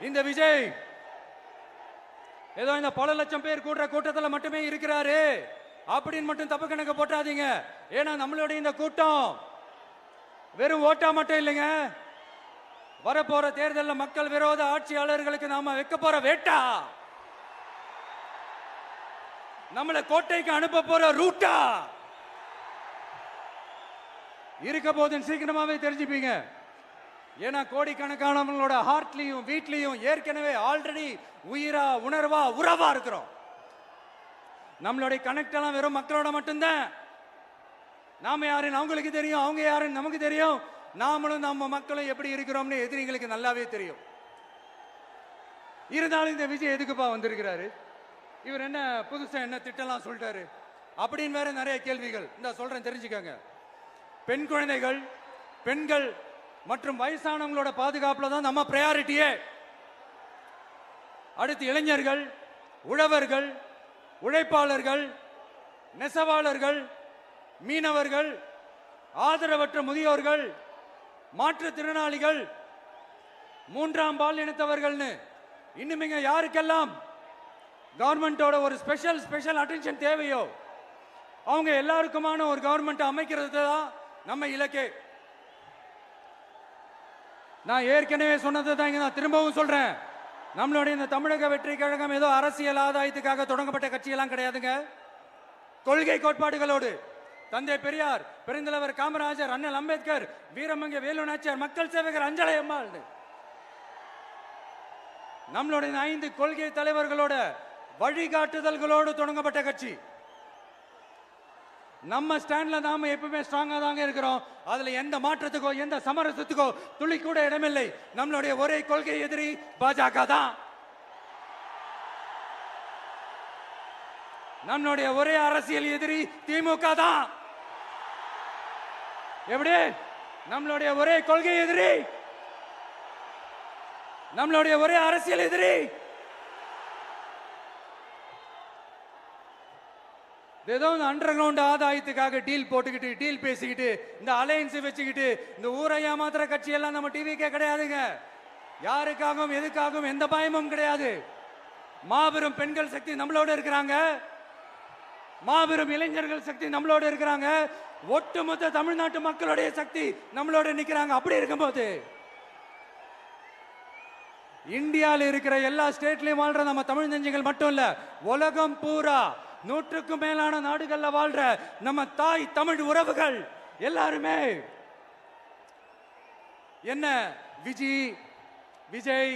இந்த விஜய் ஏதோ இந்த பல லட்சம் பேர் கூடுற கூட்டத்தில் மட்டுமே இருக்கிறாரு அப்படின்னு மட்டும் தப்பு கணக்கு போட்டாதீங்க. ஏன்னா நம்மளுடைய இந்த கூட்டம் வெறும் ஓட்டா மட்டும் இல்லைங்க, வரப்போற தேர்தலில் மக்கள் விரோத ஆட்சியாளர்களுக்கு நாம வைக்க போற வேட்டா, நம்மளை கோட்டைக்கு அனுப்ப போற ரூட்டா இருக்க போதுன்னு சீக்கிரமாவே தெரிஞ்சுப்பீங்க. ஏன்னா கோடிக்கணக்கானவங்களோட ஹார்ட்லயும் வீட்லயும் ஏற்கனவே ஆல்ரெடி உயிரா உணர்வா உறவா இருக்கிறோம். நம்மளுடைய கனெக்ட் எல்லாம் வெறும் மக்களோட மட்டும்தான். நாம யாருன்னு அவங்களுக்கு தெரியும், அவங்க யாருன்னு நமக்கு தெரியும். நாமளும் நம்ம மக்களும் எப்படி இருக்கிறோம்னு எதிரிங்களுக்கு நல்லாவே தெரியும். இருந்தாலும் இந்த விஜய் எதுக்குப்பா வந்திருக்கிறாரு, இவர் என்ன புதுசா என்ன திட்டம்லாம் சொல்லிட்டாரு அப்படின்னு வேற நிறைய கேள்விகள். இந்த சொல்றேன் தெரிஞ்சுக்கங்க. பெண் குழந்தைகள், பெண்கள் மற்றும் வயசானவங்களோட பாதுகாப்புல தான் நம்ம பிரையாரிட்டியே. அடுத்து இளைஞர்கள், உழவர்கள், உழைப்பாளர்கள், நெசவாளர்கள், மீனவர்கள், ஆதரவற்ற முதியோர்கள், மாற்றுத்திறனாளிகள், மூன்றாம் பால் இனத்தவர்கள்னு இன்னும் யாருக்கெல்லாம் கவர்மெண்டோட ஒரு ஸ்பெஷல் அட்டென்ஷன் தேவையோ அவங்க எல்லாருக்குமான ஒரு கவர்மெண்ட் அமைக்கிறது தான் நம்ம இலக்கே. நான் ஏற்கனவே சொன்னதை தான் நான் திரும்பவும் சொல்றேன். நம்மளுடைய இந்த தமிழக வெற்றி கழகம் ஏதோ அரசியல் ஆதாயத்துக்காக தொடங்கப்பட்ட கட்சியெல்லாம் கிடையாதுங்க. கொள்கை கோட்பாடுகளோடு தந்தை பெரியார், பெருந்தலைவர் காமராஜர், அண்ணல் அம்பேத்கர், வீரமங்க வேலு நாச்சியார், மக்கள் சேவகர் அஞ்சலை அம்மாள், நம்மளுடைய 5 கொள்கை தலைவர்களோட வழிகாட்டுதல்களோடு தொடங்கப்பட்ட கட்சி. நம்ம ஸ்டாண்ட்ல நாம எப்பவுமே ஸ்ட்ராங்கா தாங்க இருக்கிறோம். அதுல எந்த மாற்றத்துக்கோ எந்த சமரசத்துக்கோ துளி கூட இடமில்லை. நம்மளுடைய ஒரே கொள்கை எதிரி பாஜக தான். நம்மளுடைய ஒரே அரசியல் எதிரி திமுக தான். எப்படி? நம்மளுடைய ஒரே கொள்கை எதிரி, நம்மளுடைய ஒரே அரசியல் எதிரி ஏதோ அண்டர் கிரவுண்ட் ஆதாயத்துக்காக டீல் போட்டுக்கிட்டு, டீல் பேசிக்கிட்டு, இந்த அலையன்ஸ் வச்சுக்கிட்டு இந்த ஊரை ஏமாத்துற கட்சி எல்லாம் நம்ம டிவிக்கே கிடையாதுங்க. யாருக்காகவும் எதுக்காகவும் எந்த பயமும் கிடையாது. மாபெரும் பெண்கள் சக்தி நம்மளோட இருக்கிறாங்க, மாபெரும் இளைஞர்கள் சக்தி நம்மளோட இருக்கிறாங்க, ஒட்டுமொத்த தமிழ்நாட்டு மக்களுடைய சக்தி நம்மளோட நிக்கிறாங்க. அப்படி இருக்கும்போது இந்தியாவில் இருக்கிற எல்லா ஸ்டேட்லயும் வாழ்ற நம்ம தமிழ் நெஞ்சங்கள் மட்டும் இல்ல, உலகம் பூரா 100க்கும் மேலான நாடுகள்ல வாழ்ற நம்ம தாய் தமிழ் உறவுகள் எல்லாருமே என்ன விஜய்